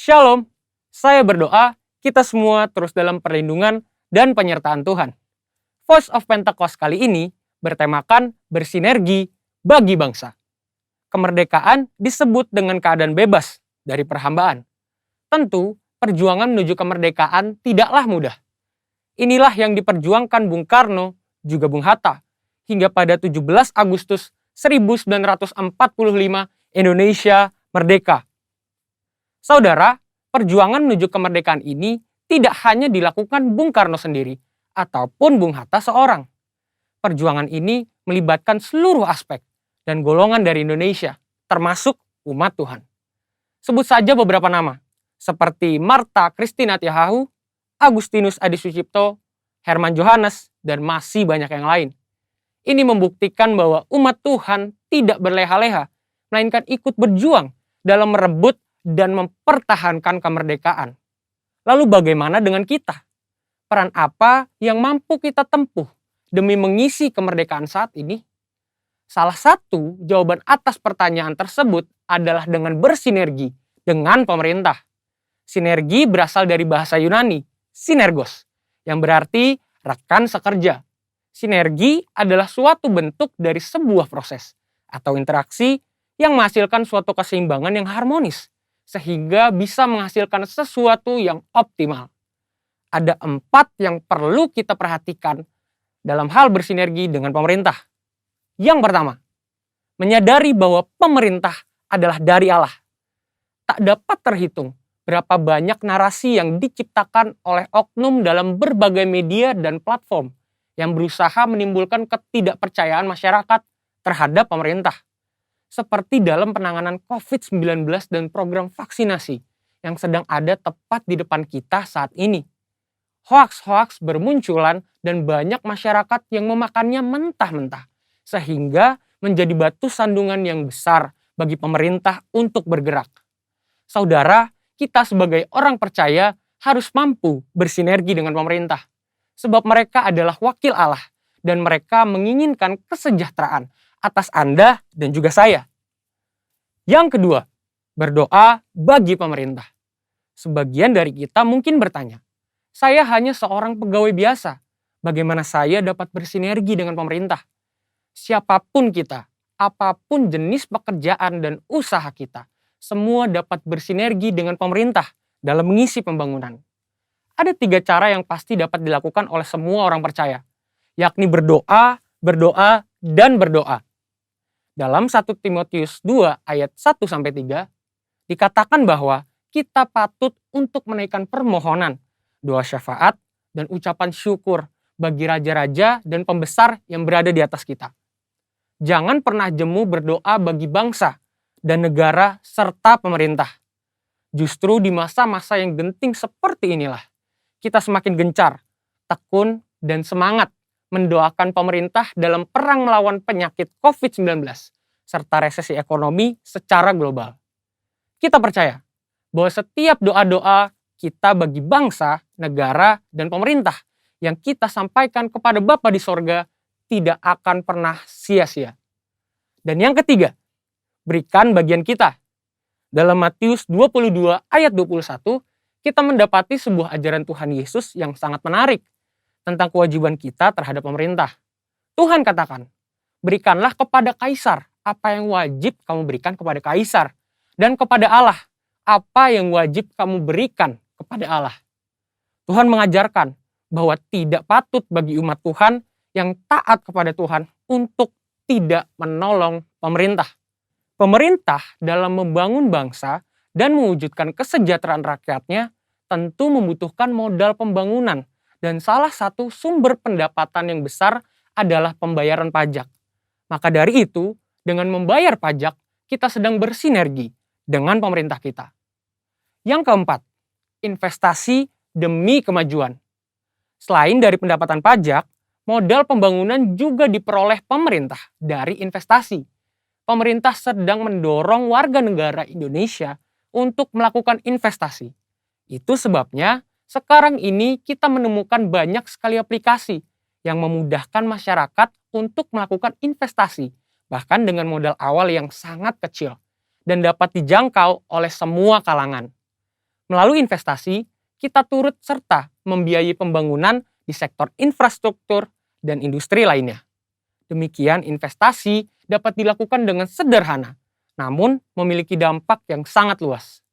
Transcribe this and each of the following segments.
Shalom, saya berdoa kita semua terus dalam perlindungan dan penyertaan Tuhan. Voice of Pentecost kali ini bertemakan bersinergi bagi bangsa. Kemerdekaan disebut dengan keadaan bebas dari perhambaan. Tentu, perjuangan menuju kemerdekaan tidaklah mudah. Inilah yang diperjuangkan Bung Karno juga Bung Hatta hingga pada 17 Agustus 1945 Indonesia merdeka. Saudara, perjuangan menuju kemerdekaan ini tidak hanya dilakukan Bung Karno sendiri ataupun Bung Hatta seorang. Perjuangan ini melibatkan seluruh aspek dan golongan dari Indonesia, termasuk umat Tuhan. Sebut saja beberapa nama, seperti Martha Christina Tiahahu, Agustinus Adi Sucipto, Herman Johannes, dan masih banyak yang lain. Ini membuktikan bahwa umat Tuhan tidak berleha-leha, melainkan ikut berjuang dalam merebut dan mempertahankan kemerdekaan. Lalu bagaimana dengan kita? Peran apa yang mampu kita tempuh demi mengisi kemerdekaan saat ini? Salah satu jawaban atas pertanyaan tersebut adalah dengan bersinergi dengan pemerintah. Sinergi berasal dari bahasa Yunani, sinergos, yang berarti rekan sekerja. Sinergi adalah suatu bentuk dari sebuah proses atau interaksi yang menghasilkan suatu keseimbangan yang harmonis, sehingga bisa menghasilkan sesuatu yang optimal. Ada 4 yang perlu kita perhatikan dalam hal bersinergi dengan pemerintah. Yang pertama, menyadari bahwa pemerintah adalah dari Allah. Tak dapat terhitung berapa banyak narasi yang diciptakan oleh oknum dalam berbagai media dan platform yang berusaha menimbulkan ketidakpercayaan masyarakat terhadap pemerintah. Seperti dalam penanganan COVID-19 dan program vaksinasi yang sedang ada tepat di depan kita saat ini. Hoaks-hoaks bermunculan dan banyak masyarakat yang memakannya mentah-mentah, sehingga menjadi batu sandungan yang besar bagi pemerintah untuk bergerak. Saudara, kita sebagai orang percaya harus mampu bersinergi dengan pemerintah, sebab mereka adalah wakil Allah dan mereka menginginkan kesejahteraan atas Anda dan juga saya. Yang kedua, berdoa bagi pemerintah. Sebagian dari kita mungkin bertanya, saya hanya seorang pegawai biasa, bagaimana saya dapat bersinergi dengan pemerintah? Siapapun kita, apapun jenis pekerjaan dan usaha kita, semua dapat bersinergi dengan pemerintah dalam mengisi pembangunan. Ada 3 cara yang pasti dapat dilakukan oleh semua orang percaya, yakni berdoa, berdoa, dan berdoa. Dalam 1 Timotius 2 ayat 1-3 dikatakan bahwa kita patut untuk menaikkan permohonan, doa syafaat, dan ucapan syukur bagi raja-raja dan pembesar yang berada di atas kita. Jangan pernah jemu berdoa bagi bangsa dan negara serta pemerintah. Justru di masa-masa yang genting seperti inilah, kita semakin gencar, tekun, dan semangat mendoakan pemerintah dalam perang melawan penyakit COVID-19 serta resesi ekonomi secara global. Kita percaya bahwa setiap doa-doa kita bagi bangsa, negara, dan pemerintah yang kita sampaikan kepada Bapa di sorga tidak akan pernah sia-sia. Dan yang ketiga, berikan bagian kita. Dalam Matius 22 ayat 21, kita mendapati sebuah ajaran Tuhan Yesus yang sangat menarik tentang kewajiban kita terhadap pemerintah. Tuhan katakan, berikanlah kepada Kaisar apa yang wajib kamu berikan kepada Kaisar, dan kepada Allah apa yang wajib kamu berikan kepada Allah. Tuhan mengajarkan bahwa tidak patut bagi umat Tuhan yang taat kepada Tuhan untuk tidak menolong pemerintah. Pemerintah dalam membangun bangsa dan mewujudkan kesejahteraan rakyatnya tentu membutuhkan modal pembangunan, dan salah satu sumber pendapatan yang besar adalah pembayaran pajak. Maka dari itu, dengan membayar pajak, kita sedang bersinergi dengan pemerintah kita. Yang keempat, investasi demi kemajuan. Selain dari pendapatan pajak, modal pembangunan juga diperoleh pemerintah dari investasi. Pemerintah sedang mendorong warga negara Indonesia untuk melakukan investasi. Itu sebabnya sekarang ini kita menemukan banyak sekali aplikasi yang memudahkan masyarakat untuk melakukan investasi, bahkan dengan modal awal yang sangat kecil dan dapat dijangkau oleh semua kalangan. Melalui investasi, kita turut serta membiayai pembangunan di sektor infrastruktur dan industri lainnya. Demikian investasi dapat dilakukan dengan sederhana, namun memiliki dampak yang sangat luas.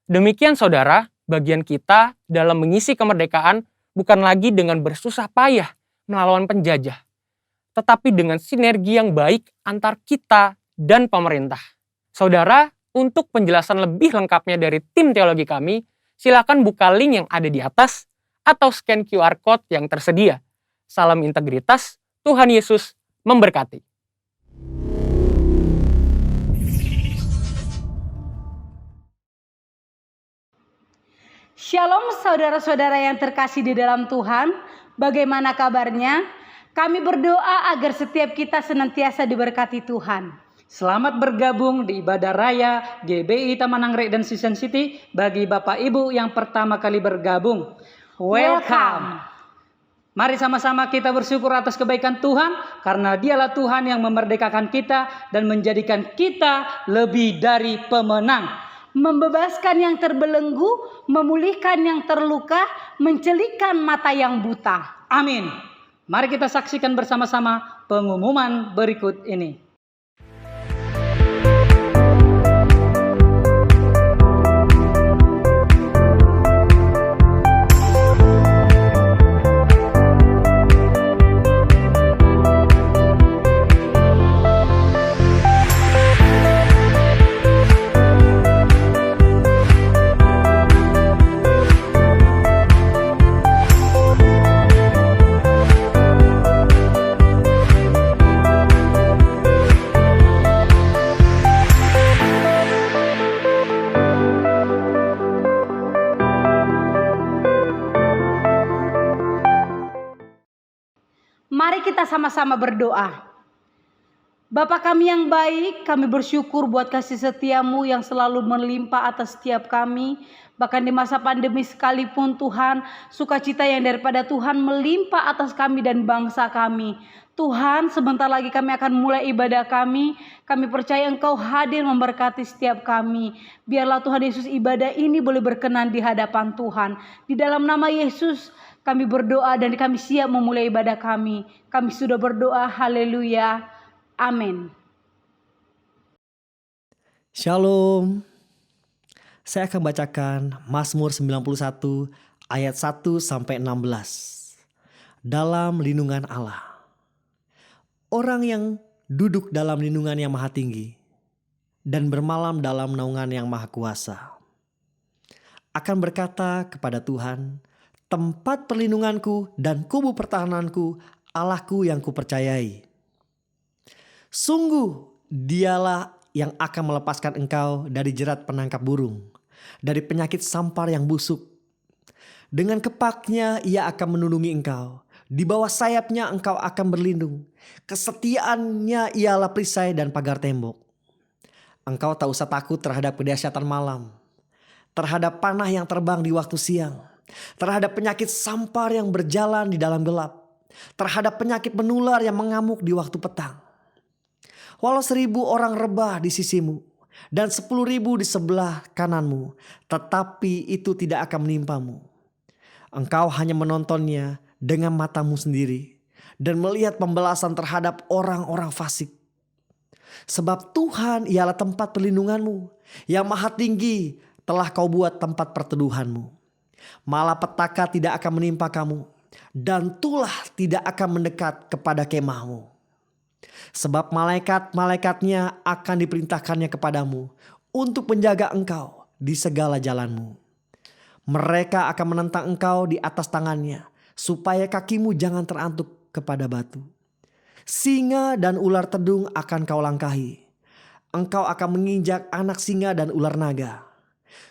Demikian saudara, bagian kita dalam mengisi kemerdekaan bukan lagi dengan bersusah payah melawan penjajah, tetapi dengan sinergi yang baik antar kita dan pemerintah. Saudara, untuk penjelasan lebih lengkapnya dari tim teologi kami, silakan buka link yang ada di atas atau scan QR Code yang tersedia. Salam integritas, Tuhan Yesus memberkati. Shalom saudara-saudara yang terkasih di dalam Tuhan. Bagaimana kabarnya? Kami berdoa agar setiap kita senantiasa diberkati Tuhan. Selamat bergabung di ibadah raya GBI Taman Anggrek dan Season City bagi Bapak Ibu yang pertama kali bergabung. Welcome. Mari sama-sama kita bersyukur atas kebaikan Tuhan, karena Dialah Tuhan yang memerdekakan kita dan menjadikan kita lebih dari pemenang. Membebaskan yang terbelenggu, memulihkan yang terluka, mencelikkan mata yang buta. Amin. Mari kita saksikan bersama-sama pengumuman berikut ini. Mari kita sama-sama berdoa. Bapa kami yang baik, kami bersyukur buat kasih setiamu yang selalu melimpah atas setiap kami. Bahkan di masa pandemi sekalipun Tuhan, sukacita yang daripada Tuhan melimpah atas kami dan bangsa kami. Tuhan, sebentar lagi kami akan mulai ibadah kami. Kami percaya Engkau hadir memberkati setiap kami. Biarlah Tuhan Yesus ibadah ini boleh berkenan di hadapan Tuhan. Di dalam nama Yesus kami berdoa dan kami siap memulai ibadah kami. Kami sudah berdoa, haleluya, amin. Shalom. Saya akan bacakan Mazmur 91 ayat 1 sampai 16. Dalam lindungan Allah. Orang yang duduk dalam lindungan yang maha tinggi dan bermalam dalam naungan yang maha kuasa akan berkata kepada Tuhan, tempat perlindunganku dan kubu pertahananku, Allahku yang kupercayai. Sungguh Dialah yang akan melepaskan engkau dari jerat penangkap burung, dari penyakit sampar yang busuk. Dengan kepaknya Ia akan melindungi engkau, di bawah sayapnya engkau akan berlindung. Kesetiaannya ialah perisai dan pagar tembok. Engkau tak usah takut terhadap kedahsyatan malam, terhadap panah yang terbang di waktu siang, terhadap penyakit sampar yang berjalan di dalam gelap, terhadap penyakit menular yang mengamuk di waktu petang. Walau 1,000 orang rebah di sisimu dan 10.000 di sebelah kananmu, tetapi itu tidak akan menimpamu. Engkau hanya menontonnya dengan matamu sendiri dan melihat pembalasan terhadap orang-orang fasik. Sebab Tuhan ialah tempat perlindunganmu, yang maha tinggi telah kau buat tempat perteduhanmu. Malapetaka tidak akan menimpa kamu, dan tulah tidak akan mendekat kepada kemahmu. Sebab malaikat-malaikatnya akan diperintahkannya kepadamu untuk menjaga engkau di segala jalanmu. Mereka akan menentang engkau di atas tangannya, supaya kakimu jangan terantuk kepada batu. Singa dan ular tedung akan kau langkahi. Engkau akan menginjak anak singa dan ular naga.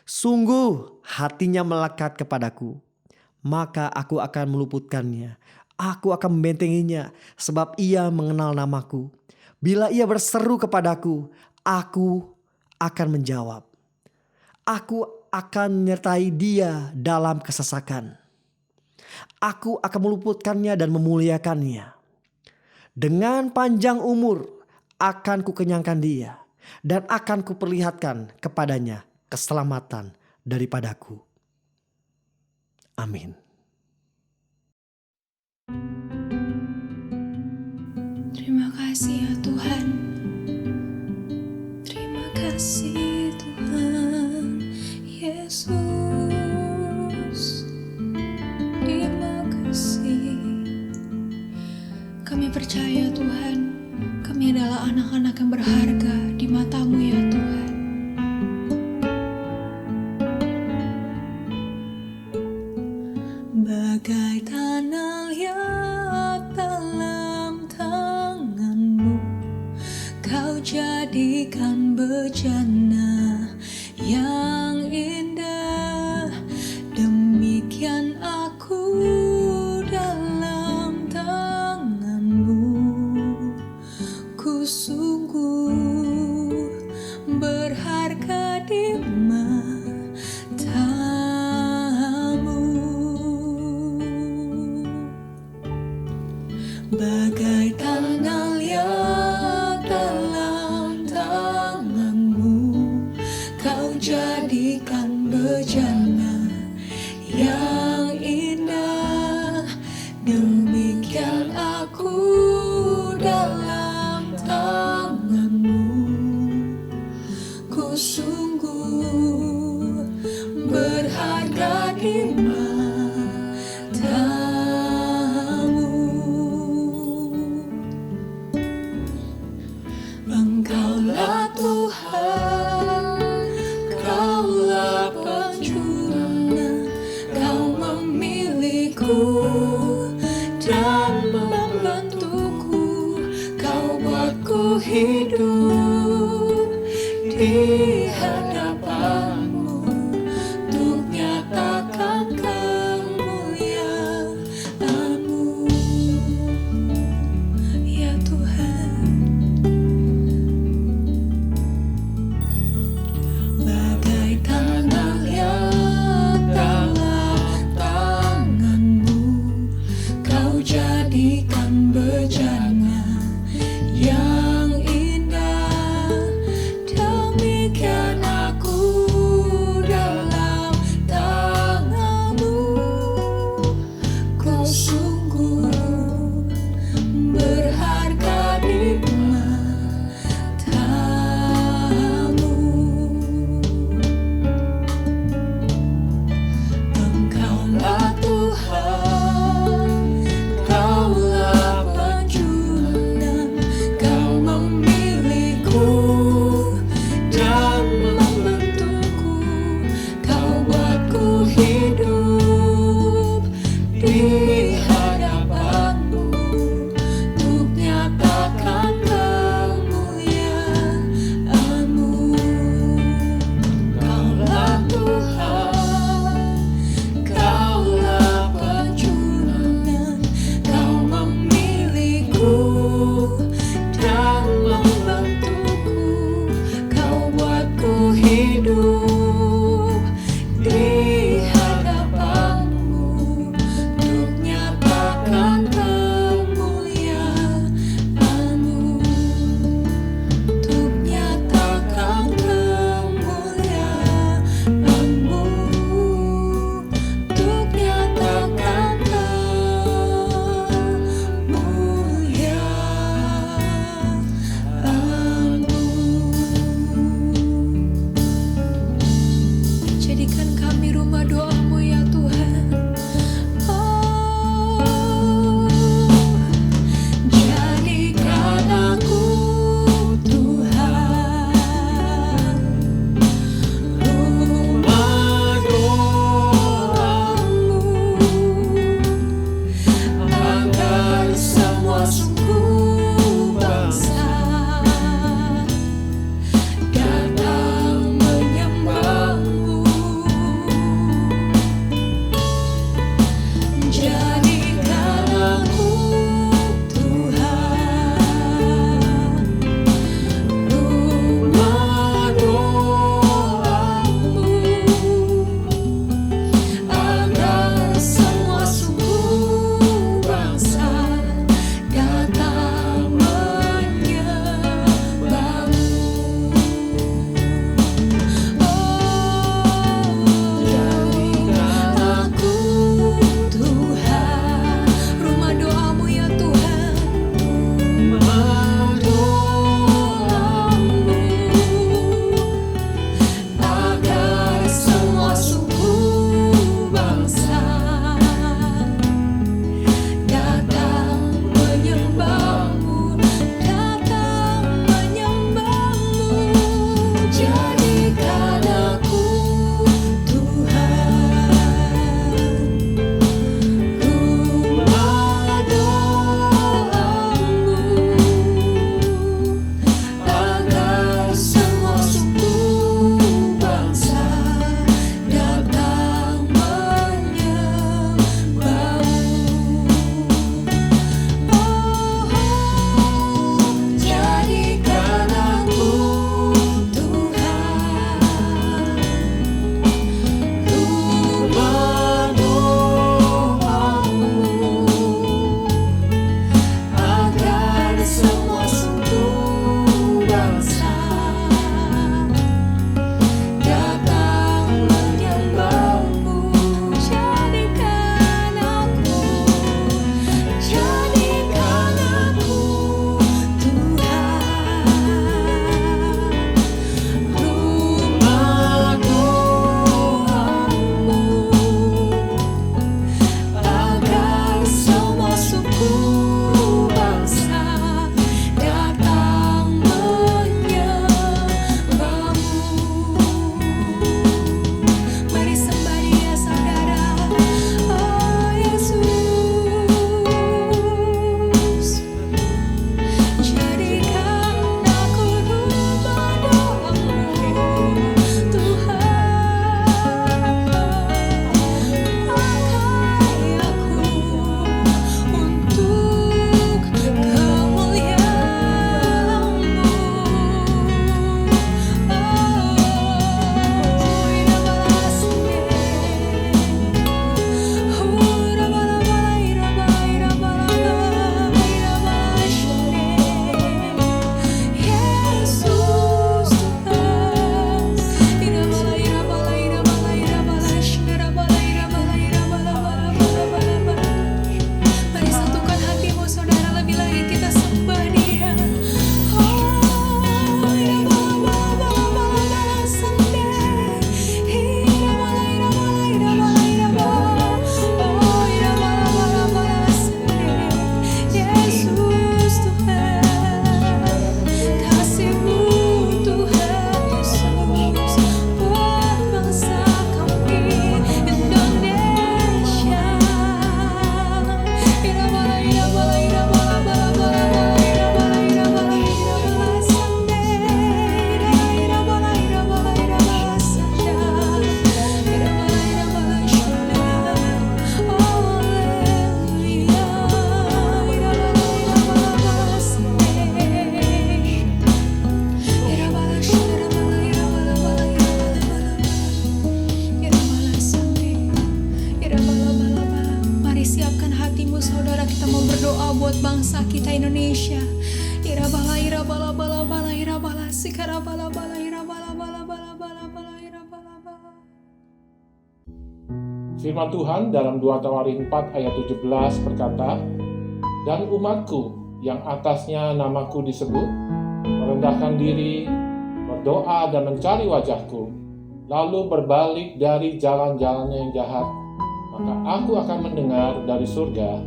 Sungguh hatinya melekat kepadaku, maka aku akan meluputkannya. Aku akan membentenginya, sebab ia mengenal namaku. Bila ia berseru kepadaku, aku akan menjawab. Aku akan menyertai dia dalam kesesakan. Aku akan meluputkannya dan memuliakannya. Dengan panjang umur akan kukenyangkan dia, dan akan kuperlihatkan kepadanya keselamatan daripadaku. Amin. Terima kasih ya Tuhan. Terima kasih Tuhan Yesus. Terima kasih. Kami percaya Tuhan, kami adalah anak-anak yang berharga di mata-Mu ya Tuhan. Bagai tanah liat dalam tangan-Mu, Kau jadikan bejana yang indah. Demikian aku dalam tangan-Mu, ku sungguh berharga di mata-Mu. Bagai tanah liat dalam tangan-Mu, Kau jadikan bejana yang indah. Demikian aku dalam tangan-Mu, ku sungguh berharga di mata-Mu. Engkaulah Tuhan, Kaulah penjuru, Kau memilihku dan membentukku. Kau buatku hidup di hadapan-Mu untuk nyatakan kemuliaan-Mu. Ya Tuhan, bagai tanah liat dalam tangan-Mu, sungguh-sungguh saudara kita mau berdoa buat bangsa kita Indonesia. Irabala irabala bala bala irabala sikarabala bala irabala bala bala bala bala irabala bala. Firman Tuhan dalam 2 Tawarin 4 ayat 17 berkata, "Dan umatku yang atasnya namaku disebut, merendahkan diri, berdoa dan mencari wajahku, lalu berbalik dari jalan-jalannya yang jahat, maka aku akan mendengar dari surga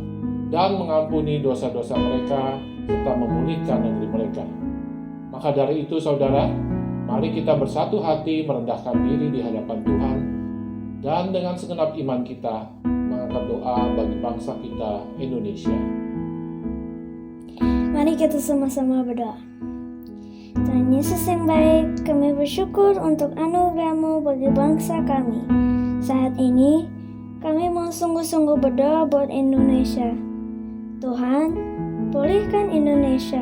dan mengampuni dosa-dosa mereka serta memulihkan negeri mereka." Maka dari itu saudara, mari kita bersatu hati merendahkan diri di hadapan Tuhan dan dengan segenap iman kita mengangkat doa bagi bangsa kita Indonesia. Mari kita sama-sama berdoa. Tuhan Yesus yang baik, kami bersyukur untuk anugerah-Mu bagi bangsa kami. Saat ini, kami mau sungguh-sungguh berdoa buat Indonesia. Tuhan, pulihkan Indonesia,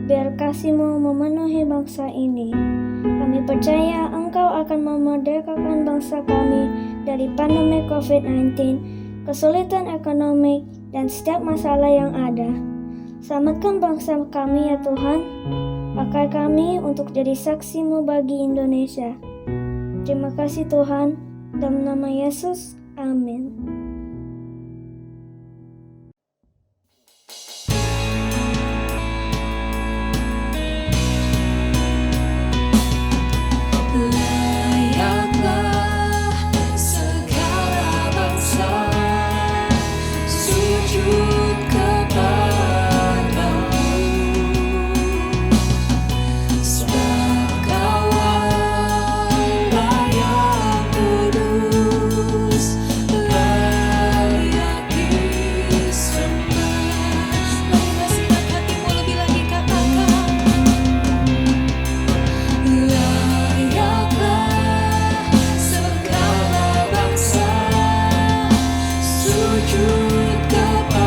biar kasih-Mu memenuhi bangsa ini. Kami percaya Engkau akan memerdekakan bangsa kami dari pandemi COVID-19, kesulitan ekonomi, dan setiap masalah yang ada. Selamatkan bangsa kami ya Tuhan. Pakai kami untuk jadi saksi-Mu bagi Indonesia. Terima kasih Tuhan. Dalam nama Yesus, amin. Layaklah segala bangsa sujud kepadamu, sebab Kau Allah yang kudus, layak disembah. Marilah sikat hatimu lebih lagi katakan, layaklah segala bangsa sujud kepadamu,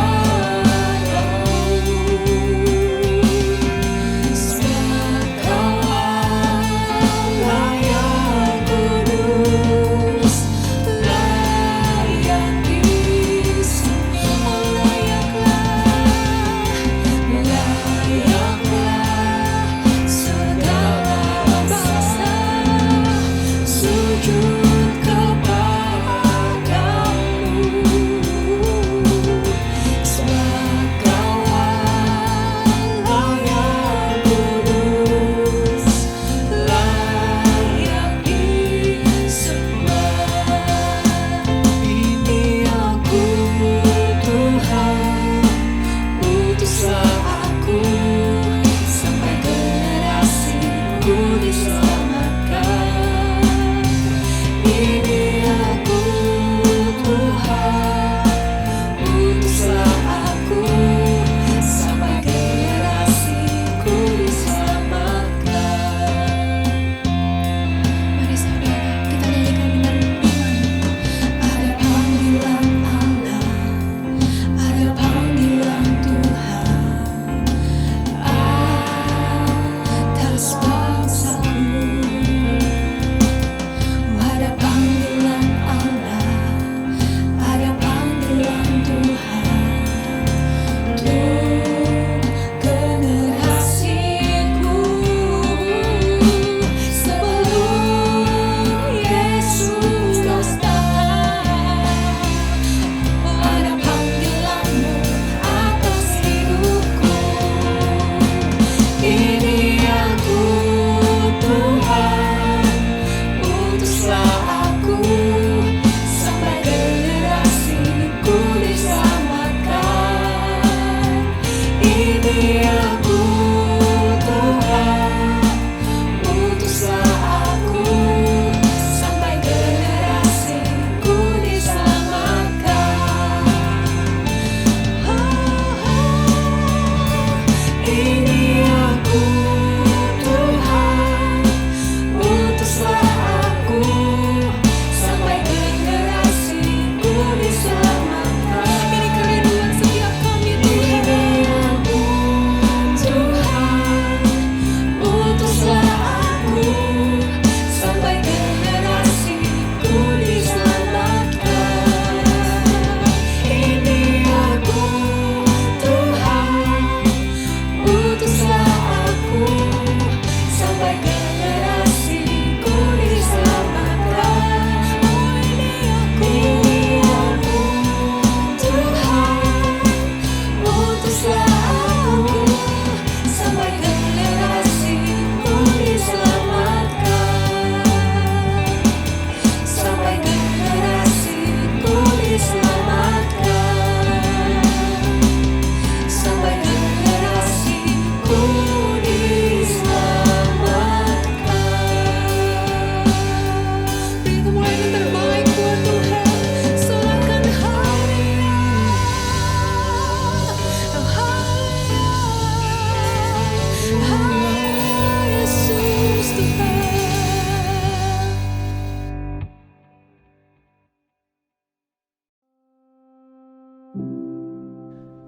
sebab Kau Allah yang kudus, layak disembah. Layaklah segala bangsa sujud kepadamu.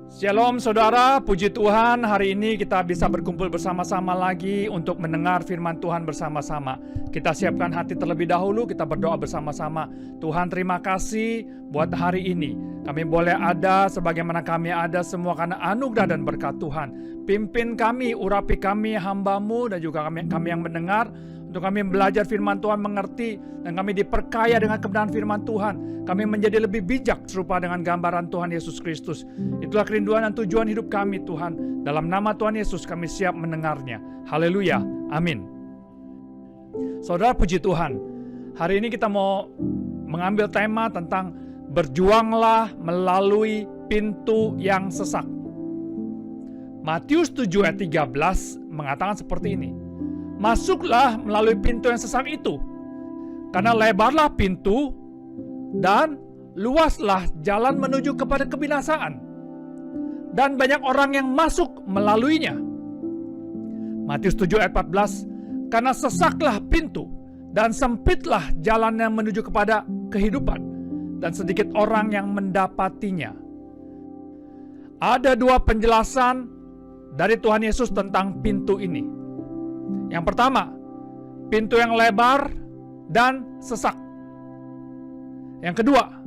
Shalom saudara, puji Tuhan hari ini kita bisa berkumpul bersama-sama lagi untuk mendengar firman Tuhan bersama-sama. Kita siapkan hati terlebih dahulu, kita berdoa bersama-sama. Tuhan terima kasih buat hari ini. Kami boleh ada sebagaimana kami ada semua karena anugerah dan berkat Tuhan. Pimpin kami, urapi kami hamba-Mu dan juga kami yang mendengar. Untuk kami belajar firman Tuhan, mengerti, dan kami diperkaya dengan kebenaran firman Tuhan. Kami menjadi lebih bijak serupa dengan gambaran Tuhan Yesus Kristus. Itulah kerinduan dan tujuan hidup kami Tuhan. Dalam nama Tuhan Yesus kami siap mendengarnya. Haleluya, amin. Saudara puji Tuhan, hari ini kita mau mengambil tema tentang berjuanglah melalui pintu yang sesak. Matius 7 ayat 13 mengatakan seperti ini. Masuklah melalui pintu yang sesak itu, karena lebarlah pintu dan luaslah jalan menuju kepada kebinasaan, dan banyak orang yang masuk melaluinya. Matius 7 ayat 14, karena sesaklah pintu dan sempitlah jalan yang menuju kepada kehidupan, dan sedikit orang yang mendapatinya. Ada dua penjelasan dari Tuhan Yesus tentang pintu ini. Yang pertama, pintu yang lebar dan sesak. Yang kedua,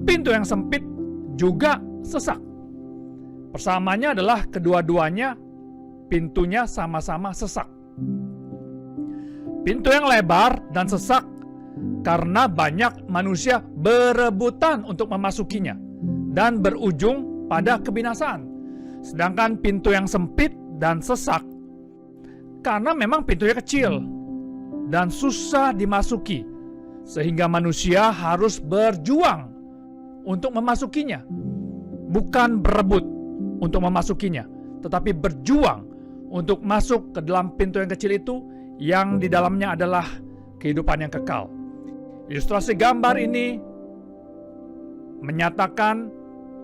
pintu yang sempit juga sesak. Persamaannya adalah kedua-duanya pintunya sama-sama sesak. Pintu yang lebar dan sesak karena banyak manusia berebutan untuk memasukinya dan berujung pada kebinasaan. Sedangkan pintu yang sempit dan sesak karena memang pintunya kecil dan susah dimasuki, sehingga manusia harus berjuang untuk memasukinya. Bukan berebut untuk memasukinya, tetapi berjuang untuk masuk ke dalam pintu yang kecil itu, yang di dalamnya adalah kehidupan yang kekal. Ilustrasi gambar ini menyatakan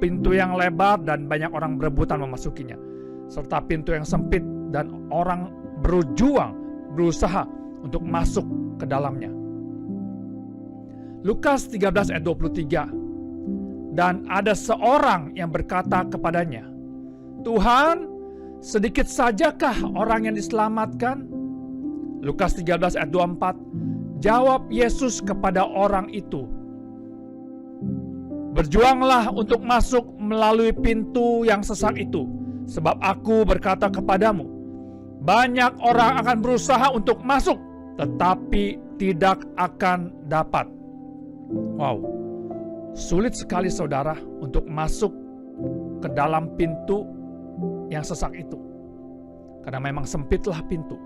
pintu yang lebar dan banyak orang berebutan memasukinya, serta pintu yang sempit dan orang berjuang, berusaha untuk masuk ke dalamnya. Lukas 13 ayat 23. Dan ada seorang yang berkata kepadanya, Tuhan, sedikit sajakah orang yang diselamatkan? Lukas 13 ayat 24. Jawab Yesus kepada orang itu, berjuanglah untuk masuk melalui pintu yang sesak itu, sebab aku berkata kepadamu, banyak orang akan berusaha untuk masuk, tetapi tidak akan dapat. Wow, sulit sekali saudara untuk masuk ke dalam pintu yang sesak itu. Karena memang sempitlah pintu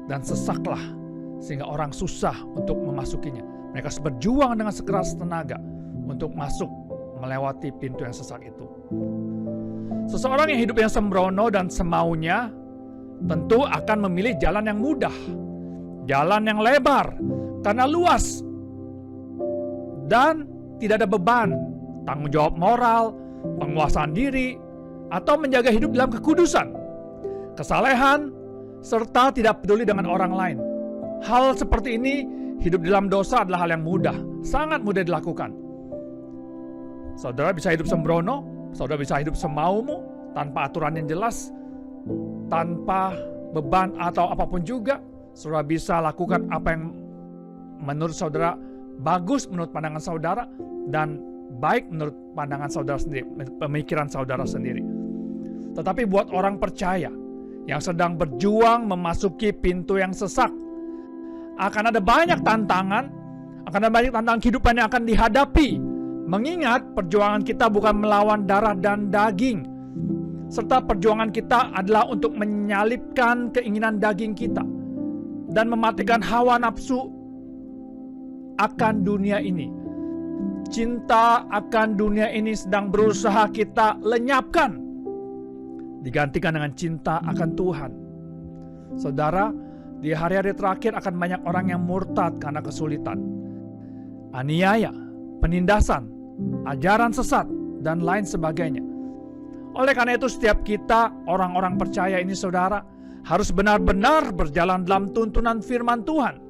dan sesaklah, sehingga orang susah untuk memasukinya. Mereka harus berjuang dengan sekeras tenaga untuk masuk melewati pintu yang sesak itu. Seseorang yang hidupnya sembrono dan semaunya tentu akan memilih jalan yang mudah, jalan yang lebar, karena luas dan tidak ada beban, tanggung jawab moral, penguasaan diri, atau menjaga hidup dalam kekudusan, kesalehan, serta tidak peduli dengan orang lain. Hal seperti ini, hidup dalam dosa adalah hal yang mudah, sangat mudah dilakukan. Saudara bisa hidup sembrono, saudara bisa hidup semaumu, tanpa aturan yang jelas, tanpa beban atau apapun juga. Saudara bisa lakukan apa yang menurut saudara bagus menurut pandangan saudara dan baik menurut pandangan saudara sendiri, pemikiran saudara sendiri. Tetapi buat orang percaya yang sedang berjuang memasuki pintu yang sesak, akan ada banyak tantangan, akan ada banyak tantangan kehidupan yang akan dihadapi. Mengingat perjuangan kita bukan melawan darah dan daging, serta perjuangan kita adalah untuk menyalipkan keinginan daging kita dan mematikan hawa nafsu akan dunia ini. Cinta akan dunia ini sedang berusaha kita lenyapkan, digantikan dengan cinta akan Tuhan. Saudara, di hari-hari terakhir akan banyak orang yang murtad karena kesulitan, aniaya, penindasan, ajaran sesat, dan lain sebagainya. Oleh karena itu setiap kita, orang-orang percaya ini saudara, harus benar-benar berjalan dalam tuntunan firman Tuhan,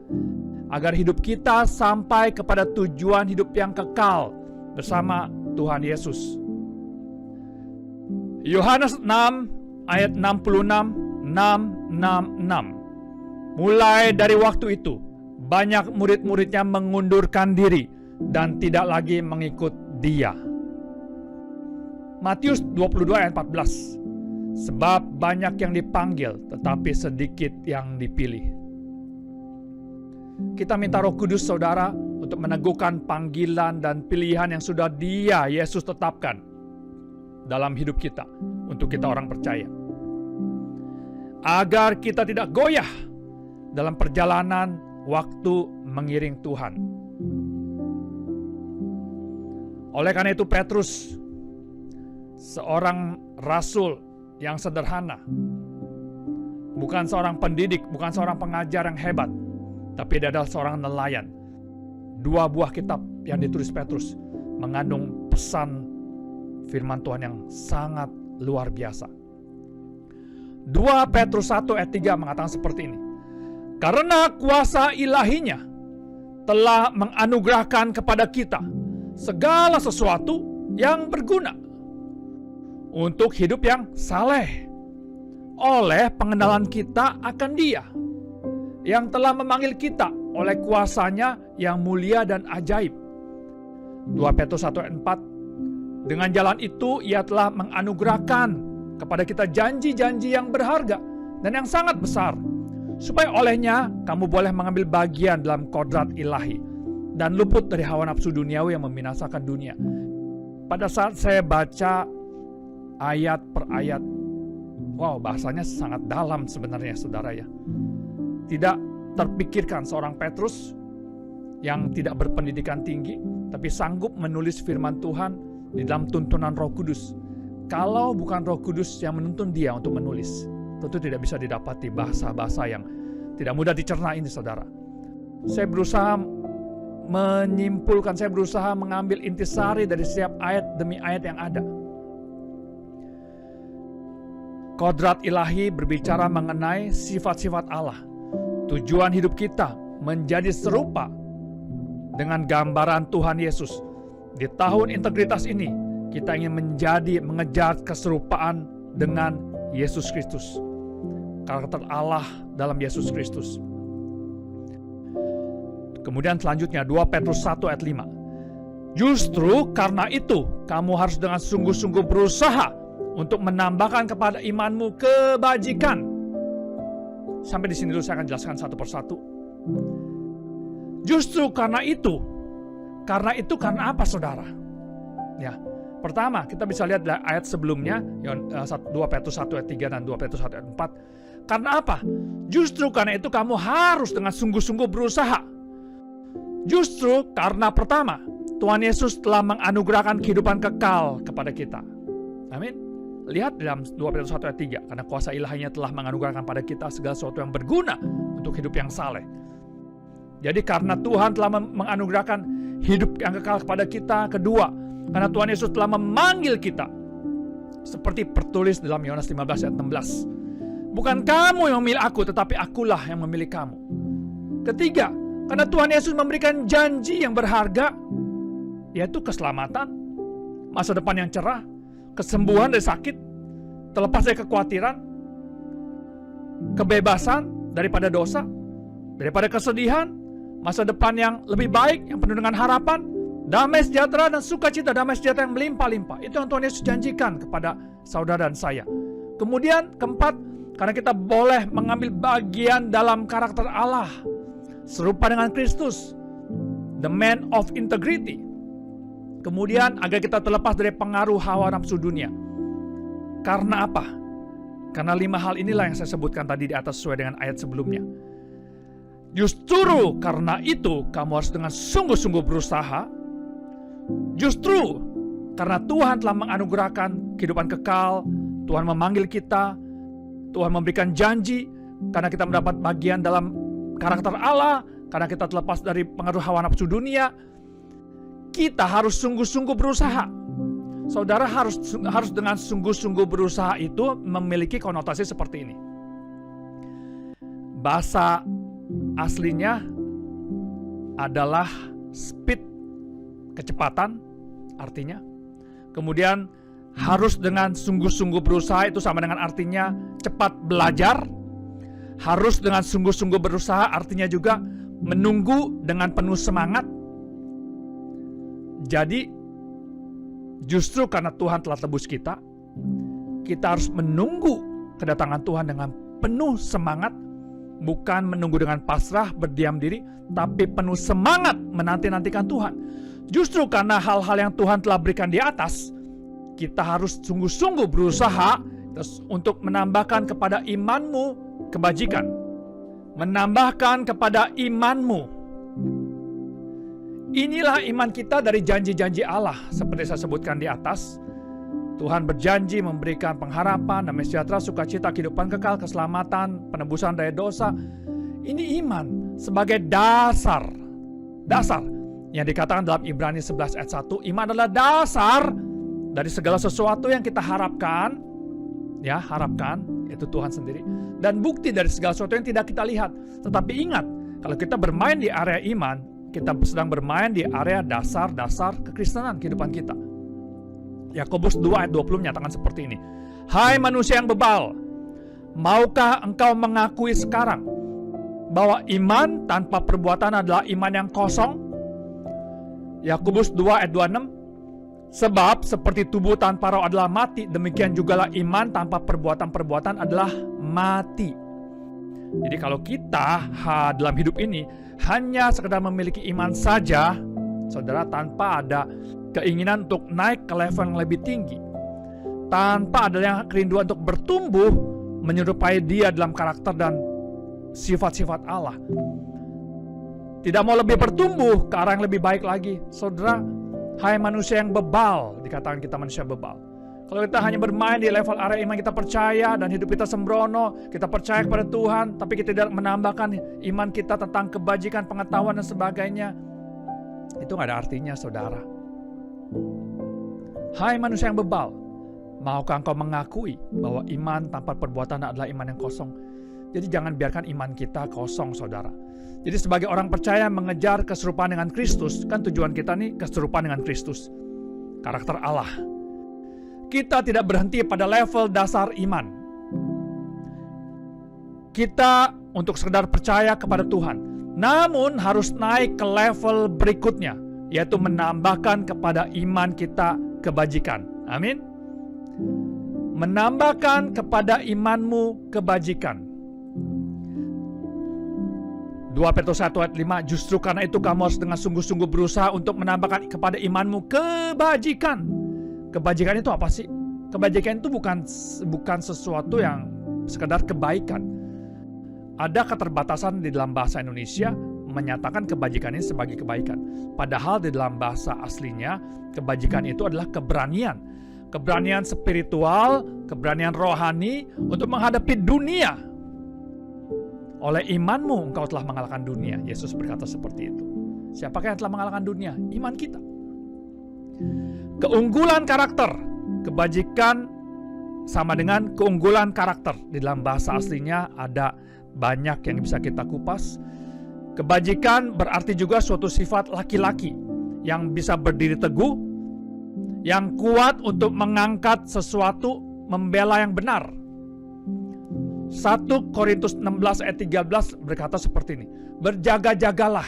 agar hidup kita sampai kepada tujuan hidup yang kekal bersama Tuhan Yesus. Yohanes 6 ayat 66. Mulai dari waktu itu, banyak murid-muridnya mengundurkan diri dan tidak lagi mengikut Dia. Matius 22 ayat 14. Sebab banyak yang dipanggil, tetapi sedikit yang dipilih. Kita minta Roh Kudus, saudara, untuk meneguhkan panggilan dan pilihan yang sudah Dia, Yesus, tetapkan dalam hidup kita, untuk kita orang percaya. Agar kita tidak goyah dalam perjalanan waktu mengiring Tuhan. Oleh karena itu Petrus, seorang rasul yang sederhana, bukan seorang pendidik, bukan seorang pengajar yang hebat, tapi dia adalah seorang nelayan. 2 buah kitab yang ditulis Petrus mengandung pesan firman Tuhan yang sangat luar biasa. 2 Petrus 1 ayat 3 mengatakan seperti ini. Karena kuasa ilahinya telah menganugerahkan kepada kita segala sesuatu yang berguna untuk hidup yang saleh oleh pengenalan kita akan Dia yang telah memanggil kita oleh kuasanya yang mulia dan ajaib. 2 Petrus 1 ayat 4. Dengan jalan itu Ia telah menganugerahkan kepada kita janji-janji yang berharga dan yang sangat besar, supaya olehnya kamu boleh mengambil bagian dalam kodrat ilahi dan luput dari hawa nafsu duniawi yang membinasakan dunia. Pada saat saya baca ayat per ayat, wow, bahasanya sangat dalam sebenarnya, saudara ya. Tidak terpikirkan seorang Petrus yang tidak berpendidikan tinggi, tapi sanggup menulis firman Tuhan di dalam tuntunan Roh Kudus. Kalau bukan Roh Kudus yang menuntun dia untuk menulis, tentu tidak bisa didapati bahasa-bahasa yang tidak mudah dicerna ini, saudara. Saya berusaha menyimpulkan, saya berusaha mengambil intisari dari setiap ayat demi ayat yang ada. Kodrat ilahi berbicara mengenai sifat-sifat Allah. Tujuan hidup kita menjadi serupa dengan gambaran Tuhan Yesus. Di tahun integritas ini, kita ingin mengejar keserupaan dengan Yesus Kristus. Karakter Allah dalam Yesus Kristus. Kemudian selanjutnya 2 Petrus 1 ayat 5. Justru karena itu kamu harus dengan sungguh-sungguh berusaha untuk menambahkan kepada imanmu kebajikan. Sampai di sini dulu saya akan jelaskan satu persatu. Justru karena itu karena apa, saudara? Ya, pertama kita bisa lihat dari ayat sebelumnya, 2 Petrus 1 ayat 3 dan 2 Petrus 1 ayat 4. Karena apa? Justru karena itu kamu harus dengan sungguh-sungguh berusaha. Justru karena pertama, Tuhan Yesus telah menganugerahkan kehidupan kekal kepada kita. Amin. Lihat dalam 2 Petrus 1 ayat 3. Karena kuasa ilahinya telah menganugerahkan pada kita segala sesuatu yang berguna untuk hidup yang saleh. Jadi karena Tuhan telah menganugerahkan hidup yang kekal kepada kita. Kedua, karena Tuhan Yesus telah memanggil kita. Seperti tertulis dalam Yohanes 15 ayat 16. Bukan kamu yang memilih aku, tetapi akulah yang memilih kamu. Ketiga, karena Tuhan Yesus memberikan janji yang berharga, yaitu keselamatan, masa depan yang cerah, kesembuhan dari sakit, terlepas dari kekhawatiran, kebebasan daripada dosa, daripada kesedihan, masa depan yang lebih baik, yang penuh dengan harapan, damai sejahtera dan sukacita, damai sejahtera yang melimpah-limpah. Itu yang Tuhan Yesus janjikan kepada saudara dan saya. Kemudian keempat, karena kita boleh mengambil bagian dalam karakter Allah, serupa dengan Kristus, the man of integrity. Kemudian agar kita terlepas dari pengaruh hawa nafsu dunia. Karena apa? Karena 5 hal inilah yang saya sebutkan tadi di atas sesuai dengan ayat sebelumnya. Justru karena itu kamu harus dengan sungguh-sungguh berusaha. Justru karena Tuhan telah menganugerahkan kehidupan kekal, Tuhan memanggil kita, Tuhan memberikan janji, karena kita mendapat bagian dalam karakter Allah, karena kita terlepas dari pengaruh hawa nafsu dunia, kita harus sungguh-sungguh berusaha. Saudara harus dengan sungguh-sungguh berusaha itu memiliki konotasi seperti ini. Bahasa aslinya adalah speed, kecepatan artinya. Kemudian Harus dengan sungguh-sungguh berusaha itu sama dengan artinya cepat belajar. Harus dengan sungguh-sungguh berusaha artinya juga menunggu dengan penuh semangat. Jadi justru karena Tuhan telah tebus kita harus menunggu kedatangan Tuhan dengan penuh semangat, bukan menunggu dengan pasrah berdiam diri, tapi penuh semangat menanti-nantikan Tuhan. Justru karena hal-hal yang Tuhan telah berikan di atas, kita harus sungguh-sungguh berusaha untuk menambahkan kepada imanmu kebajikan. Menambahkan kepada imanmu. Inilah iman kita dari janji-janji Allah. Seperti saya sebutkan di atas, Tuhan berjanji memberikan pengharapan, damai sejahtera, sukacita, kehidupan kekal, keselamatan, penebusan dari dosa. Ini iman sebagai dasar. Dasar yang dikatakan dalam Ibrani 11 ayat 1, iman adalah dasar dari segala sesuatu yang kita harapkan. Ya, harapkan, itu Tuhan sendiri. Dan bukti dari segala sesuatu yang tidak kita lihat. Tetapi ingat, kalau kita bermain di area iman, kita sedang bermain di area dasar-dasar kekristenan kehidupan kita. Yakobus 2 ayat 20 menyatakan seperti ini. Hai manusia yang bebal, maukah engkau mengakui sekarang bahwa iman tanpa perbuatan adalah iman yang kosong? Yakobus 2 ayat 26. Sebab seperti tubuh tanpa roh adalah mati, demikian jugalah iman tanpa perbuatan-perbuatan adalah mati. Jadi kalau kita dalam hidup ini hanya sekedar memiliki iman saja, saudara, tanpa ada keinginan untuk naik ke level yang lebih tinggi, tanpa adanya kerinduan untuk bertumbuh menyerupai Dia dalam karakter dan sifat-sifat Allah, tidak mau lebih bertumbuh ke arah yang lebih baik lagi, saudara, hai manusia yang bebal, dikatakan kita manusia bebal. Kalau kita hanya bermain di level area iman, kita percaya dan hidup kita sembrono, kita percaya kepada Tuhan, tapi kita tidak menambahkan iman kita tentang kebajikan, pengetahuan dan sebagainya, itu gak ada artinya, saudara. Hai manusia yang bebal, maukah engkau mengakui bahwa iman tanpa perbuatan adalah iman yang kosong? Jadi jangan biarkan iman kita kosong, saudara. Jadi sebagai orang percaya mengejar keserupaan dengan Kristus, kan tujuan kita nih keserupaan dengan Kristus, karakter Allah. Kita tidak berhenti pada level dasar iman. Kita untuk sekedar percaya kepada Tuhan, namun harus naik ke level berikutnya, yaitu menambahkan kepada iman kita kebajikan. Amin. Menambahkan kepada imanmu kebajikan. 2 Petrus 1 ayat 5, justru karena itu kamu harus dengan sungguh-sungguh berusaha untuk menambahkan kepada imanmu kebajikan. Kebajikan itu apa sih? Kebajikan itu bukan sesuatu yang sekedar kebaikan. Ada keterbatasan di dalam bahasa Indonesia menyatakan kebajikan ini sebagai kebaikan. Padahal di dalam bahasa aslinya, kebajikan itu adalah keberanian. Keberanian spiritual, keberanian rohani untuk menghadapi dunia. Oleh imanmu engkau telah mengalahkan dunia. Yesus berkata seperti itu. Siapakah yang telah mengalahkan dunia? Iman kita. Keunggulan karakter. Kebajikan sama dengan keunggulan karakter. Di dalam bahasa aslinya ada banyak yang bisa kita kupas. Kebajikan berarti juga suatu sifat laki-laki yang bisa berdiri teguh, yang kuat untuk mengangkat sesuatu, membela yang benar. 1 Korintus 16 ayat 13 berkata seperti ini. Berjaga-jagalah,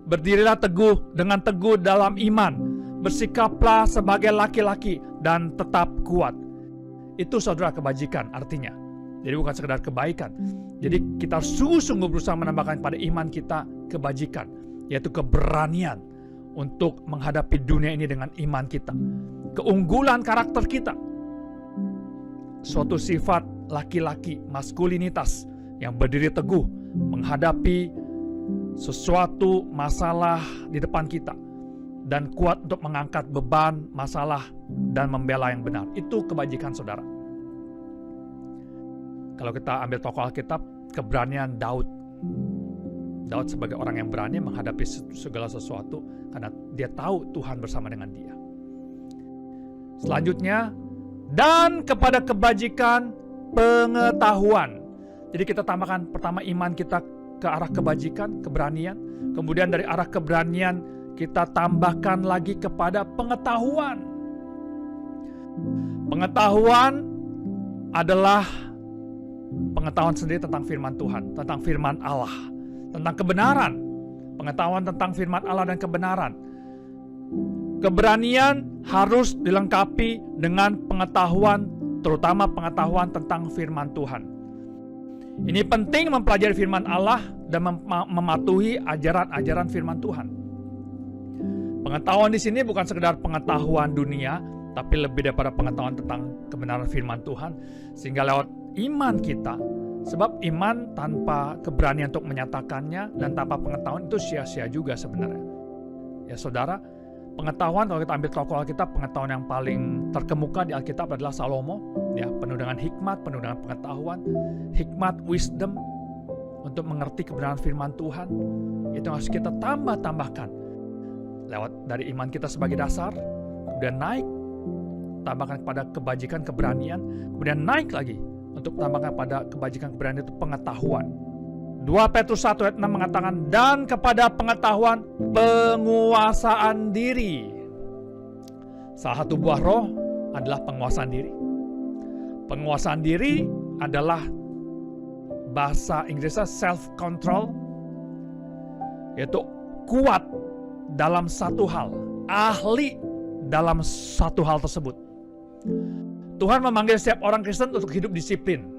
berdirilah teguh dengan teguh dalam iman. Bersikaplah sebagai laki-laki dan tetap kuat. Itu saudara kebajikan artinya. Jadi bukan sekedar kebaikan. Jadi kita sungguh-sungguh berusaha menambahkan pada iman kita kebajikan, yaitu keberanian untuk menghadapi dunia ini dengan iman kita. Keunggulan karakter kita. Suatu sifat laki-laki, maskulinitas yang berdiri teguh menghadapi sesuatu masalah di depan kita. Dan kuat untuk mengangkat beban, masalah, dan membela yang benar. Itu kebajikan saudara. Kalau kita ambil tokoh Alkitab, keberanian Daud. Daud sebagai orang yang berani menghadapi segala sesuatu karena dia tahu Tuhan bersama dengan dia. Selanjutnya, dan kepada kebajikan pengetahuan. Jadi kita tambahkan pertama iman kita ke arah kebajikan, keberanian. Kemudian dari arah keberanian kita tambahkan lagi kepada pengetahuan. Pengetahuan adalah pengetahuan sendiri tentang firman Tuhan, tentang firman Allah, tentang kebenaran. Pengetahuan tentang firman Allah dan kebenaran. Keberanian harus dilengkapi dengan pengetahuan, terutama pengetahuan tentang firman Tuhan. Ini penting mempelajari firman Allah dan mematuhi ajaran-ajaran firman Tuhan. Pengetahuan di sini bukan sekedar pengetahuan dunia, tapi lebih daripada pengetahuan tentang kebenaran firman Tuhan, sehingga lewat iman kita, sebab iman tanpa keberanian untuk menyatakannya dan tanpa pengetahuan itu sia-sia juga sebenarnya. Ya saudara, pengetahuan, kalau kita ambil tokoh Alkitab, pengetahuan yang paling terkemuka di Alkitab adalah Salomo, ya, penuh dengan hikmat, penuh dengan pengetahuan, hikmat, wisdom untuk mengerti kebenaran firman Tuhan. Itu harus kita tambahkan lewat dari iman kita sebagai dasar, kemudian naik, tambahkan kepada kebajikan, keberanian, kemudian naik lagi untuk tambahkan pada kebajikan, keberanian itu pengetahuan. 2 Petrus 1 ayat 6 mengatakan, dan kepada pengetahuan penguasaan diri. Salah satu buah roh adalah penguasaan diri. Penguasaan diri adalah bahasa Inggrisnya self-control, yaitu kuat dalam satu hal, ahli dalam satu hal tersebut. Tuhan memanggil setiap orang Kristen untuk hidup disiplin.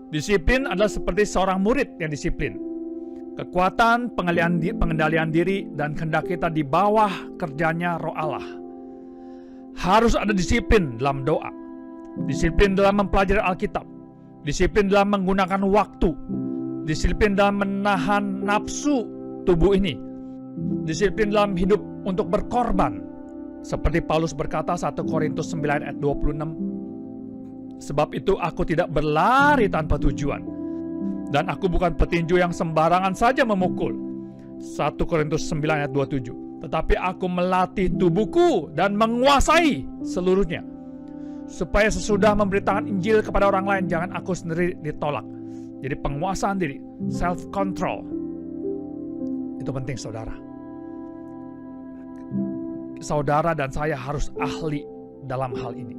Disiplin adalah seperti seorang murid yang disiplin. Kekuatan, pengendalian diri, dan kehendak kita di bawah kerjanya Roh Allah. Harus ada disiplin dalam doa, disiplin dalam mempelajari Alkitab, disiplin dalam menggunakan waktu, disiplin dalam menahan nafsu tubuh ini, disiplin dalam hidup untuk berkorban. Seperti Paulus berkata 1 Korintus 9 ayat 26, sebab itu aku tidak berlari tanpa tujuan, dan aku bukan petinju yang sembarangan saja memukul. 1 Korintus 9 ayat 27, tetapi aku melatih tubuhku dan menguasai seluruhnya, supaya sesudah memberitakan Injil kepada orang lain, jangan aku sendiri ditolak. Jadi penguasaan diri, self-control, itu penting saudara. Saudara dan saya harus ahli dalam hal ini.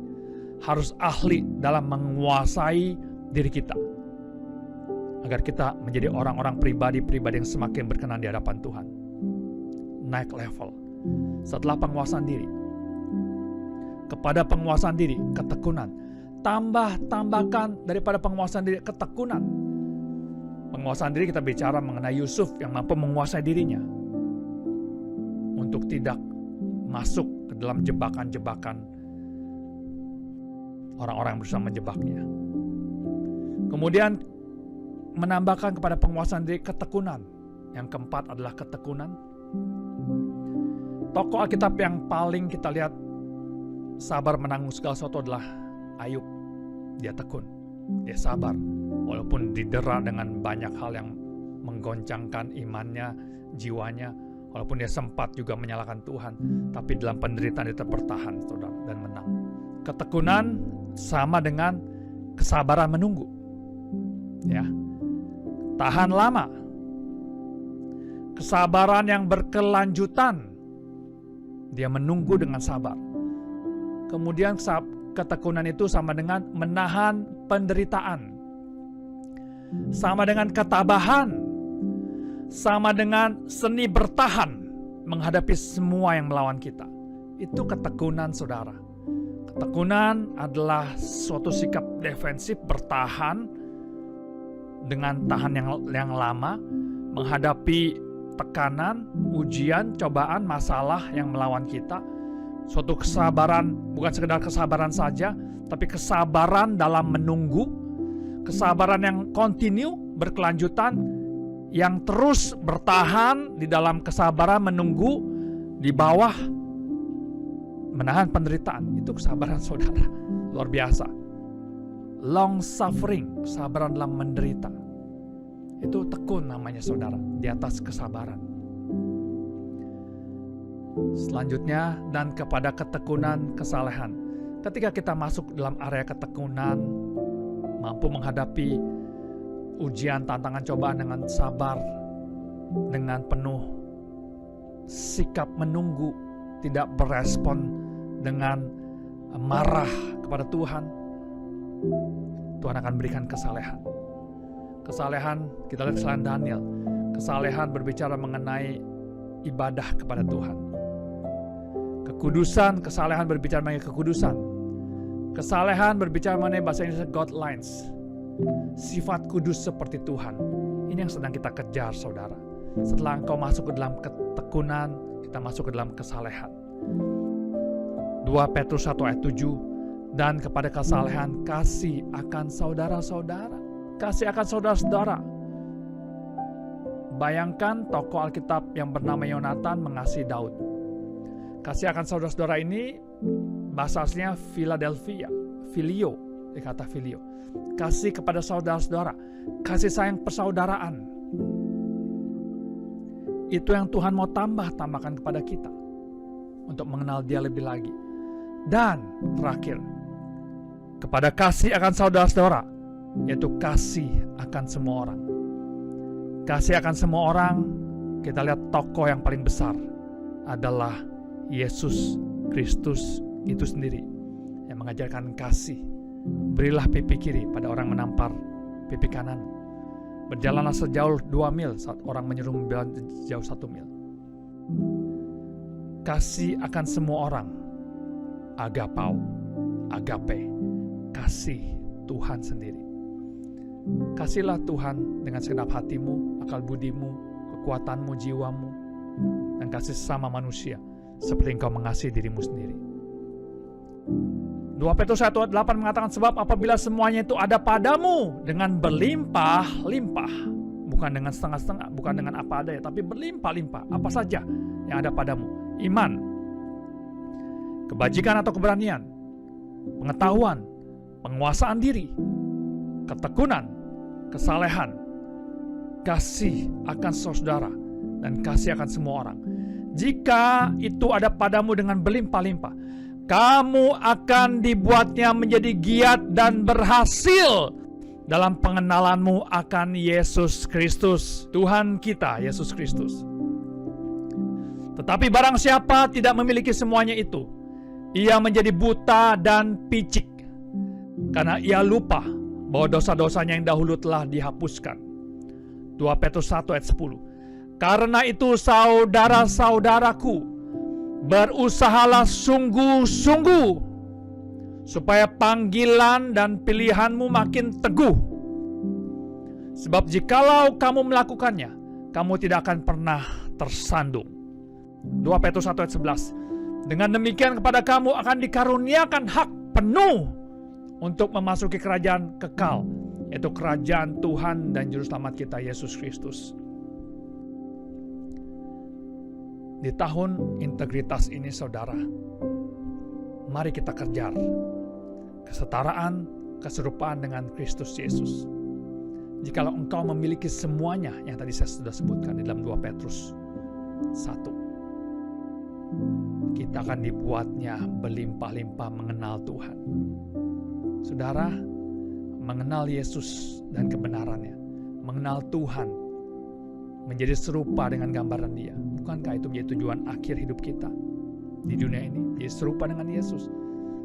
Harus ahli dalam menguasai diri kita, agar kita menjadi orang-orang pribadi-pribadi yang semakin berkenan di hadapan Tuhan. Naik level. Setelah penguasaan diri, kepada penguasaan diri, ketekunan. Tambahkan daripada penguasaan diri, ketekunan. Penguasaan diri kita bicara mengenai Yusuf yang mampu menguasai dirinya untuk tidak masuk ke dalam jebakan-jebakan orang-orang yang berusaha menjebaknya. Kemudian menambahkan kepada penguasaan diri ketekunan. Yang keempat adalah ketekunan. Tokoh Alkitab yang paling kita lihat sabar menanggung segala sesuatu adalah Ayub. Dia tekun, dia sabar, walaupun didera dengan banyak hal yang menggoncangkan imannya, jiwanya. Walaupun dia sempat juga menyalahkan Tuhan, tapi dalam penderitaan dia tetap bertahan, saudara, dan menang. Ketekunan sama dengan kesabaran menunggu. Ya. Tahan lama. Kesabaran yang berkelanjutan. Dia menunggu dengan sabar. Kemudian ketekunan itu sama dengan menahan penderitaan. Sama dengan ketabahan. Sama dengan seni bertahan menghadapi semua yang melawan kita. Itu ketekunan saudara. Ketekunan adalah suatu sikap defensif, bertahan dengan tahan yang lama menghadapi tekanan, ujian, cobaan, masalah yang melawan kita. Suatu kesabaran, bukan sekedar kesabaran saja, tapi kesabaran dalam menunggu, kesabaran yang kontinu, berkelanjutan, yang terus bertahan di dalam kesabaran menunggu di bawah menahan penderitaan. Itu kesabaran saudara, luar biasa. Long suffering, kesabaran dalam menderita. Itu tekun namanya saudara, di atas kesabaran. Selanjutnya, dan kepada ketekunan kesalehan. Ketika kita masuk dalam area ketekunan, mampu menghadapi ujian, tantangan, cobaan dengan sabar, dengan penuh sikap menunggu, tidak berespon dengan marah kepada Tuhan, Tuhan akan berikan kesalehan. Kesalehan, kita lihat kesalehan Daniel. Kesalehan berbicara mengenai ibadah kepada Tuhan. Kekudusan, kesalehan berbicara mengenai kekudusan. Kesalehan berbicara mengenai bahasa Indonesia God lines. Sifat kudus seperti Tuhan. Ini yang sedang kita kejar, saudara. Setelah engkau masuk ke dalam ketekunan, kita masuk ke dalam kesalehan. 2 Petrus 1 ayat 7, dan kepada kesalehan kasih akan saudara-saudara. Kasih akan saudara-saudara. Bayangkan tokoh Alkitab yang bernama Yonatan mengasihi Daud. Kasih akan saudara-saudara ini bahasa aslinya Philadelphia, filio, dikata filio. Kasih kepada saudara-saudara, kasih sayang persaudaraan. Itu yang Tuhan mau tambahkan kepada kita untuk mengenal Dia lebih lagi. Dan terakhir, kepada kasih akan saudara-saudara, yaitu kasih akan semua orang. Kasih akan semua orang, kita lihat tokoh yang paling besar adalah Yesus Kristus itu sendiri yang mengajarkan kasih. Berilah pipi kiri pada orang menampar pipi kanan. Berjalanlah sejauh 2 mil saat orang menyuruh berjalan sejauh 1 mil. Kasih akan semua orang. Agapau, agape, kasih Tuhan sendiri. Kasihlah Tuhan dengan segenap hatimu, akal budimu, kekuatanmu, jiwamu, dan kasih sesama manusia seperti engkau mengasihi dirimu sendiri. 2 Petrus 1 ayat 8 mengatakan, sebab apabila semuanya itu ada padamu dengan berlimpah-limpah, bukan dengan setengah-setengah, bukan dengan apa adanya, tapi berlimpah-limpah, apa saja yang ada padamu, iman, kebajikan atau keberanian, pengetahuan, penguasaan diri, ketekunan, kesalehan, kasih akan saudara, dan kasih akan semua orang. Jika itu ada padamu dengan berlimpah-limpah, kamu akan dibuatnya menjadi giat dan berhasil dalam pengenalanmu akan Yesus Kristus, Tuhan kita Yesus Kristus. Tetapi barang siapa tidak memiliki semuanya itu, ia menjadi buta dan picik, karena ia lupa bahwa dosa-dosanya yang dahulu telah dihapuskan. 2 Petrus 1 ayat 10. Karena itu saudara-saudaraku, berusahalah sungguh-sungguh supaya panggilan dan pilihanmu makin teguh. Sebab jikalau kamu melakukannya, kamu tidak akan pernah tersandung. 2 Petrus 1 ayat 11. Dengan demikian kepada kamu akan dikaruniakan hak penuh untuk memasuki kerajaan kekal, yaitu kerajaan Tuhan dan Juru Selamat kita Yesus Kristus. Di tahun integritas ini, saudara, mari kita kejar kesetaraan, keserupaan dengan Kristus Yesus. Jikalau engkau memiliki semuanya yang tadi saya sudah sebutkan di dalam 2 Petrus 1, kita akan dibuatnya berlimpah-limpah mengenal Tuhan. Saudara, mengenal Yesus dan kebenarannya, mengenal Tuhan, menjadi serupa dengan gambaran Dia. Bukankah itu menjadi tujuan akhir hidup kita di dunia ini? Menjadi serupa dengan Yesus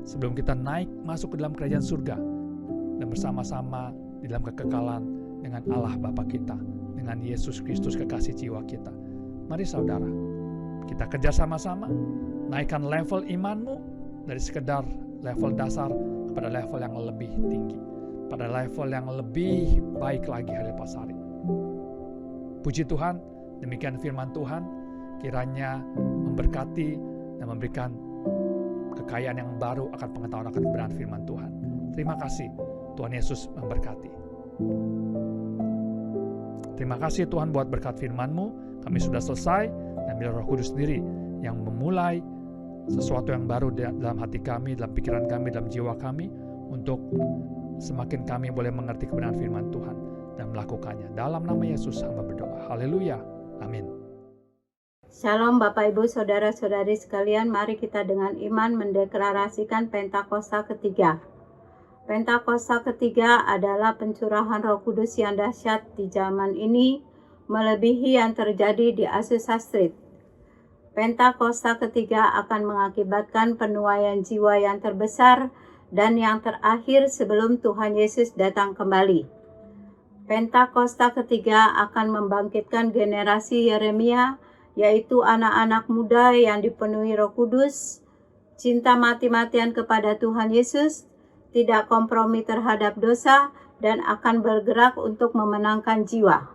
sebelum kita naik masuk ke dalam kerajaan surga dan bersama-sama di dalam kekekalan dengan Allah Bapa kita, dengan Yesus Kristus kekasih jiwa kita. Mari saudara, kita kerja sama-sama, naikkan level imanmu dari sekedar level dasar kepada level yang lebih tinggi, pada level yang lebih baik lagi hari lepas hari. Puji Tuhan, demikian firman Tuhan, kiranya memberkati dan memberikan kekayaan yang baru akan pengetahuan akan kebenaran firman Tuhan. Terima kasih, Tuhan Yesus memberkati. Terima kasih Tuhan buat berkat firman-Mu. Kami sudah selesai, dan biar Roh Kudus sendiri yang memulai sesuatu yang baru dalam hati kami, dalam pikiran kami, dalam jiwa kami, untuk semakin kami boleh mengerti kebenaran firman Tuhan dan melakukannya. Dalam nama Yesus hamba berdoa. Haleluya. Amin. Shalom Bapak Ibu Saudara-saudari sekalian, mari kita dengan iman mendeklarasikan Pentakosta ketiga. Pentakosta ketiga adalah pencurahan Roh Kudus yang dahsyat di zaman ini, melebihi yang terjadi di Azusa Street. Pentakosta ketiga akan mengakibatkan penuaian jiwa yang terbesar dan yang terakhir sebelum Tuhan Yesus datang kembali. Pentakosta ketiga akan membangkitkan generasi Yeremia, yaitu anak-anak muda yang dipenuhi Roh Kudus, cinta mati-matian kepada Tuhan Yesus, tidak kompromi terhadap dosa, dan akan bergerak untuk memenangkan jiwa.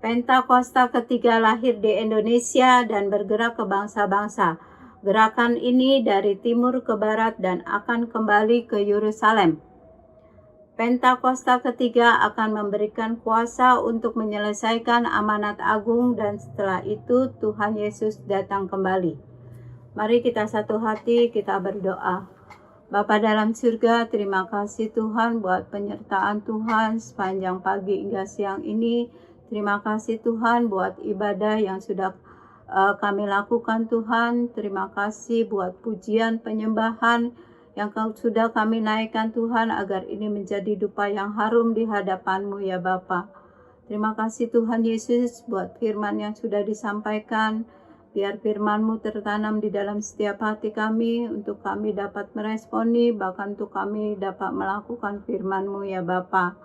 Pentakosta ketiga lahir di Indonesia dan bergerak ke bangsa-bangsa. Gerakan ini dari timur ke barat dan akan kembali ke Yerusalem. Pentakosta ketiga akan memberikan kuasa untuk menyelesaikan amanat agung dan setelah itu Tuhan Yesus datang kembali. Mari kita satu hati, kita berdoa. Bapa dalam surga, terima kasih Tuhan buat penyertaan Tuhan sepanjang pagi hingga siang ini. Terima kasih Tuhan buat ibadah yang sudah kami lakukan Tuhan. Terima kasih buat pujian penyembahan yang sudah kami naikkan Tuhan agar ini menjadi dupa yang harum di hadapan-Mu ya Bapa. Terima kasih Tuhan Yesus buat firman yang sudah disampaikan. Biar firman-Mu tertanam di dalam setiap hati kami untuk kami dapat meresponi, bahkan untuk kami dapat melakukan firman-Mu ya Bapa.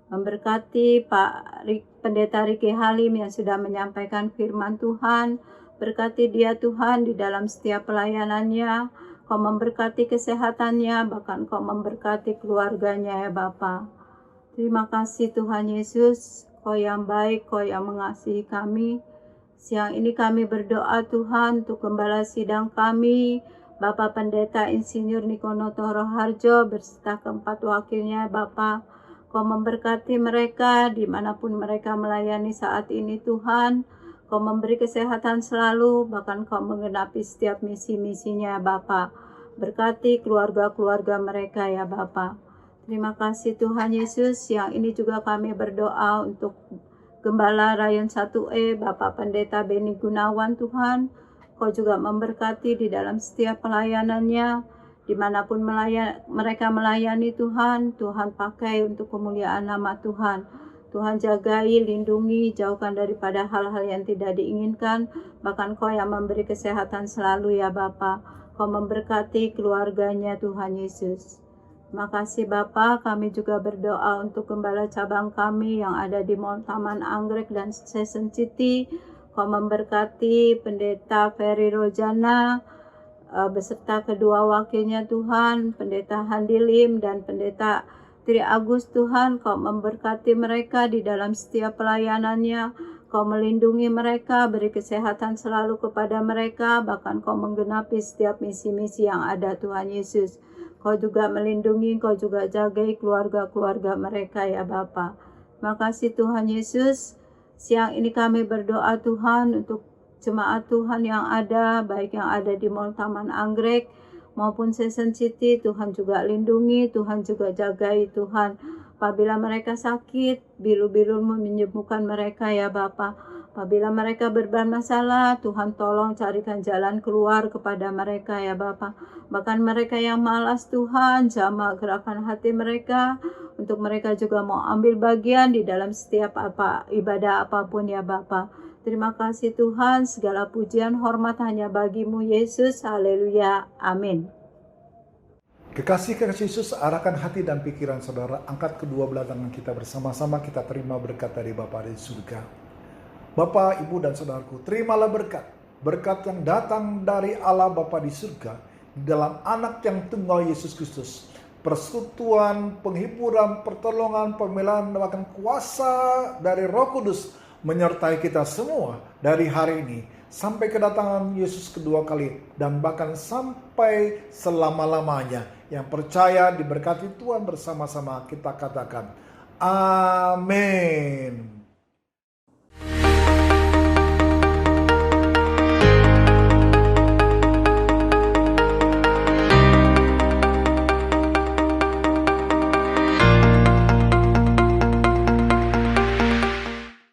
Memberkati Pak Pendeta Riki Halim yang sudah menyampaikan firman Tuhan. Berkati dia Tuhan di dalam setiap pelayanannya. Kau memberkati kesehatannya, bahkan Kau memberkati keluarganya ya Bapa. Terima kasih Tuhan Yesus, Kau yang baik, Kau yang mengasihi kami. Siang ini kami berdoa Tuhan untuk gembala sidang kami, Bapak Pendeta Insinyur Nikono Toro Harjo beserta keempat wakilnya Bapak. Kau memberkati mereka dimanapun mereka melayani saat ini Tuhan. Kau memberi kesehatan selalu, bahkan Kau menggenapi setiap misi-misinya Bapa. Berkati keluarga-keluarga mereka ya Bapa. Terima kasih Tuhan Yesus. Yang ini juga kami berdoa untuk Gembala Rayon 1E, Bapak Pendeta Beni Gunawan Tuhan. Kau juga memberkati di dalam setiap pelayanannya. Dimanapun mereka melayani Tuhan, Tuhan pakai untuk kemuliaan nama Tuhan. Tuhan jagai, lindungi, jauhkan daripada hal-hal yang tidak diinginkan. Bahkan Kau yang memberi kesehatan selalu ya Bapa. Kau memberkati keluarganya Tuhan Yesus. Terima kasih Bapa, kami juga berdoa untuk gembala cabang kami yang ada di Mall Taman Anggrek dan Season City. Kau memberkati Pendeta Ferry Rojana, beserta kedua wakilnya Tuhan, Pendeta Handilim dan Pendeta Tri Agus Tuhan. Kau memberkati mereka di dalam setiap pelayanannya. Kau melindungi mereka, beri kesehatan selalu kepada mereka, bahkan Kau menggenapi setiap misi-misi yang ada Tuhan Yesus. Kau juga melindungi, Kau juga jagai keluarga-keluarga mereka ya Bapa. Terima kasih Tuhan Yesus. Siang ini kami berdoa Tuhan untuk jemaat Tuhan yang ada, baik yang ada di Mall Taman Anggrek maupun Season City. Tuhan juga lindungi, Tuhan juga jagai Tuhan. Apabila mereka sakit, biru-biru-Mu menyembuhkan mereka ya Bapa. Apabila mereka bermasalah, Tuhan tolong carikan jalan keluar kepada mereka ya Bapa. Bahkan mereka yang malas Tuhan, jamah gerakan hati mereka untuk mereka juga mau ambil bagian di dalam setiap ibadah apapun ya Bapa. Terima kasih Tuhan, segala pujian hormat hanya bagi-Mu Yesus. Haleluya. Amin. Kekasih Yesus, arahkan hati dan pikiran saudara, angkat kedua belah tangan kita bersama-sama, kita terima berkat dari Bapa di surga. Bapak, Ibu, dan saudaraku, terimalah berkat yang datang dari Allah Bapa di surga, di dalam anak yang tunggal Yesus Kristus. Persekutuan, penghiburan, pertolongan, pembelaan, bahkan kuasa dari Roh Kudus menyertai kita semua dari hari ini sampai kedatangan Yesus kedua kali dan bahkan sampai selama-lamanya. Yang percaya diberkati Tuhan bersama-sama kita katakan amin.